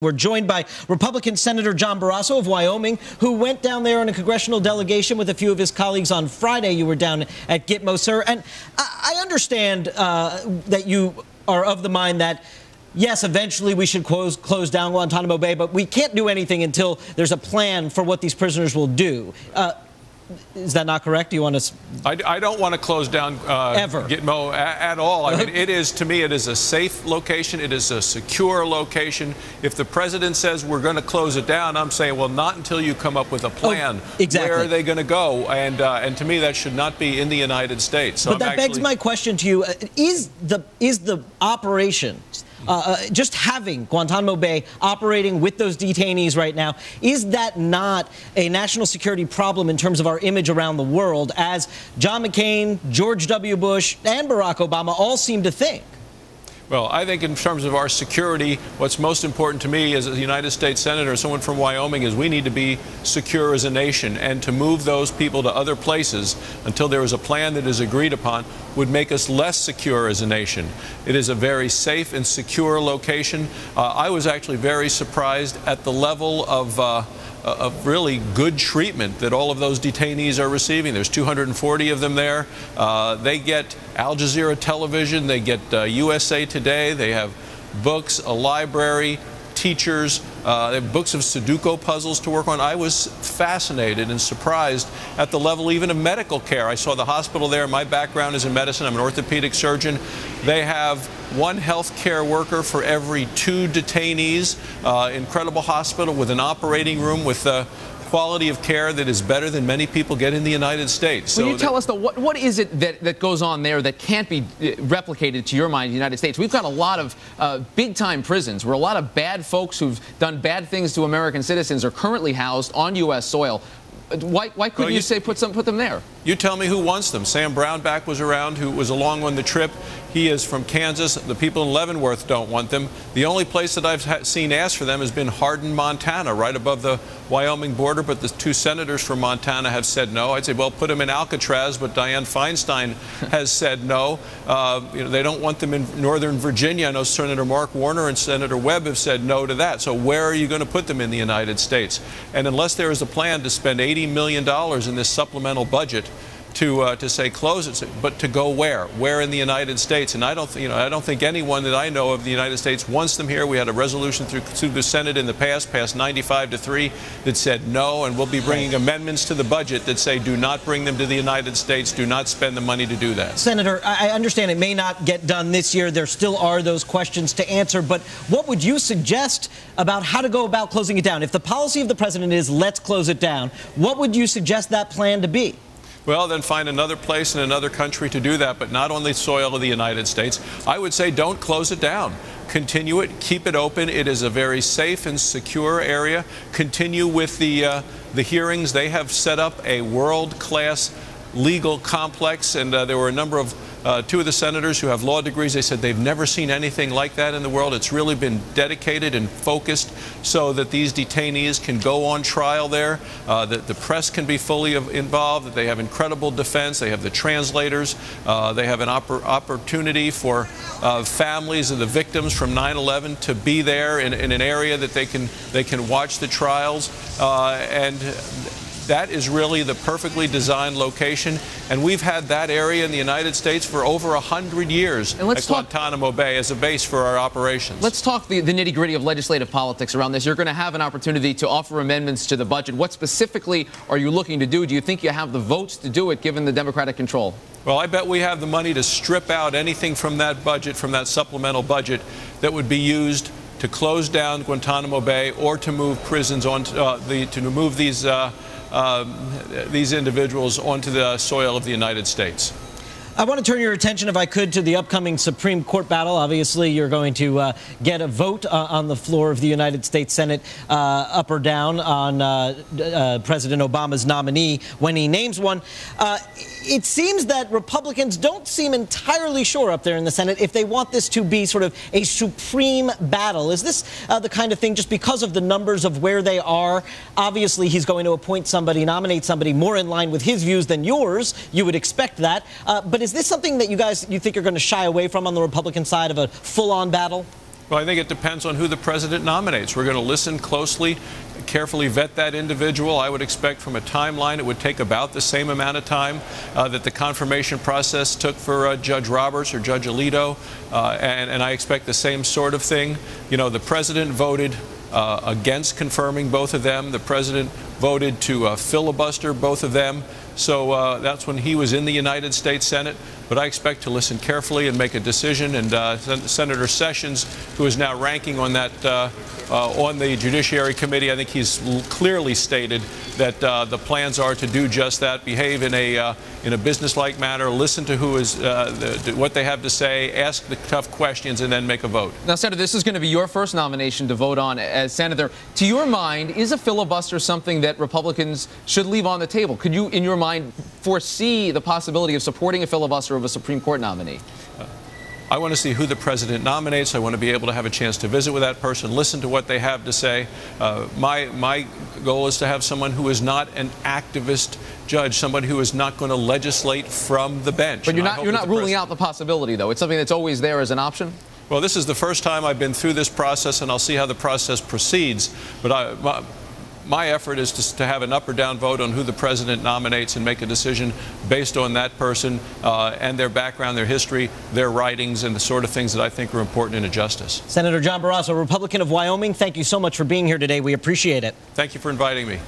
We're joined by Republican Senator John Barrasso of Wyoming, who went down there on a congressional delegation with a few of his colleagues on Friday. You were down at Gitmo, sir. And I understand that you are of the mind that, yes, eventually we should close down Guantanamo Bay, but we can't do anything until there's a plan for what these prisoners will do. Is that not correct? Do you want to? I don't want to close down Gitmo at all. I mean, it is, to me, it is a safe location. It is a secure location. If the president says we're going to close it down, I'm saying, well, not until you come up with a plan. Exactly. Where are they going to go? And to me, that should not be in the United States. So but that begs my question to you: is the operation? Just having Guantanamo Bay operating with those detainees right now, is that not a national security problem in terms of our image around the world, as John McCain, George W. Bush, and Barack Obama all seem to think? Well, I think in terms of our security, what's most important to me as a United States Senator, someone from Wyoming, is we need to be secure as a nation. And to move those people to other places until there is a plan that is agreed upon would make us less secure as a nation. It is a very safe and secure location. I was actually very surprised at the level of really good treatment that all of those detainees are receiving. There's 240 of them there. They get Al Jazeera television, they get USA Today, they have books, a library, teachers, they have books of Sudoku puzzles to work on. I was fascinated and surprised at the level even of medical care. I saw the hospital there. My background is in medicine. I'm an orthopedic surgeon. They have one health care worker for every 2 detainees. Incredible hospital with an operating room with quality of care that is better than many people get in the United States. Will you tell us, though, what is it that goes on there that can't be replicated, to your mind, in the United States? We've got a lot of big-time prisons where a lot of bad folks who've done bad things to American citizens are currently housed on U.S. soil. Why couldn't you say put them there? You tell me who wants them. Sam Brownback was around, who was along on the trip. He is from Kansas. The people in Leavenworth don't want them. The only place that I've seen ask for them has been Hardin, Montana, right above the Wyoming border, but the 2 senators from Montana have said no. I'd say, well, put them in Alcatraz, but Dianne Feinstein has said no. They don't want them in Northern Virginia. I know Senator Mark Warner and Senator Webb have said no to that. So where are you going to put them in the United States? And unless there is a plan to spend $80 million in this supplemental budget to say close it, but to go where? Where in the United States? And I don't think anyone that I know of the United States wants them here. We had a resolution through the Senate in the past, passed 95-3, that said no, and we'll be bringing amendments to the budget that say do not bring them to the United States, do not spend the money to do that. Senator, I understand it may not get done this year. There still are those questions to answer, but what would you suggest about how to go about closing it down? If the policy of the president is let's close it down, what would you suggest that plan to be? Well, then find another place in another country to do that, but not on the soil of the United States. I would say don't close it down. Continue it. Keep it open. It is a very safe and secure area. Continue with the hearings. They have set up a world-class legal complex, and there were a number of 2 of the senators who have law degrees. They said they've never seen anything like that in the world. It's really been dedicated and focused so that these detainees can go on trial there, that the press can be fully involved, that they have incredible defense, they have the translators, they have an opportunity for families of the victims from 9/11 to be there in an area that they can watch the trials, and that is really the perfectly designed location, and we've had that area in the United States for over 100 years at Guantanamo Bay as a base for our operations. Let's talk the nitty-gritty of legislative politics around this. You're going to have an opportunity to offer amendments to the budget. What specifically are you looking to do? Do you think you have the votes to do it, given the Democratic control? Well, I bet we have the money to strip out anything from that budget, from that supplemental budget, that would be used to close down Guantanamo Bay or to move prisons on to move these individuals onto the soil of the United States. I want to turn your attention, if I could, to the upcoming Supreme Court battle. Obviously, you're going to get a vote on the floor of the United States Senate, up or down, on President Obama's nominee when he names one. It seems that Republicans don't seem entirely sure up there in the Senate if they want this to be sort of a supreme battle. Is this the kind of thing, just because of the numbers of where they are? Obviously, he's going to appoint somebody, nominate somebody more in line with his views than yours. You would expect that. But is this something that you think you're going to shy away from on the Republican side of a full-on battle? Well, I think it depends on who the president nominates. We're going to listen closely, carefully vet that individual. I would expect from a timeline it would take about the same amount of time that the confirmation process took for Judge Roberts or Judge Alito, and I expect the same sort of thing. You know, the president voted against confirming both of them. The president voted to filibuster both of them. So that's when he was in the United States Senate. But I expect to listen carefully and make a decision. And Senator Sessions, who is now ranking on that on the Judiciary Committee, I think he's clearly stated that the plans are to do just that: behave in a businesslike manner, listen to who is what they have to say, ask the tough questions, and then make a vote. Now, Senator, this is going to be your first nomination to vote on as senator. To your mind, is a filibuster something that Republicans should leave on the table? Could you, in your mind, foresee the possibility of supporting a filibuster of a Supreme Court nominee? I want to see who the president nominates. I want to be able to have a chance to visit with that person, listen to what they have to say. My goal is to have someone who is not an activist judge, somebody who is not going to legislate from the bench. But you're not ruling out the possibility, though. It's something that's always there as an option? Well, this is the first time I've been through this process, and I'll see how the process proceeds. But my effort is to have an up or down vote on who the president nominates and make a decision based on that person and their background, their history, their writings, and the sort of things that I think are important in a justice. Senator John Barrasso, Republican of Wyoming, thank you so much for being here today. We appreciate it. Thank you for inviting me.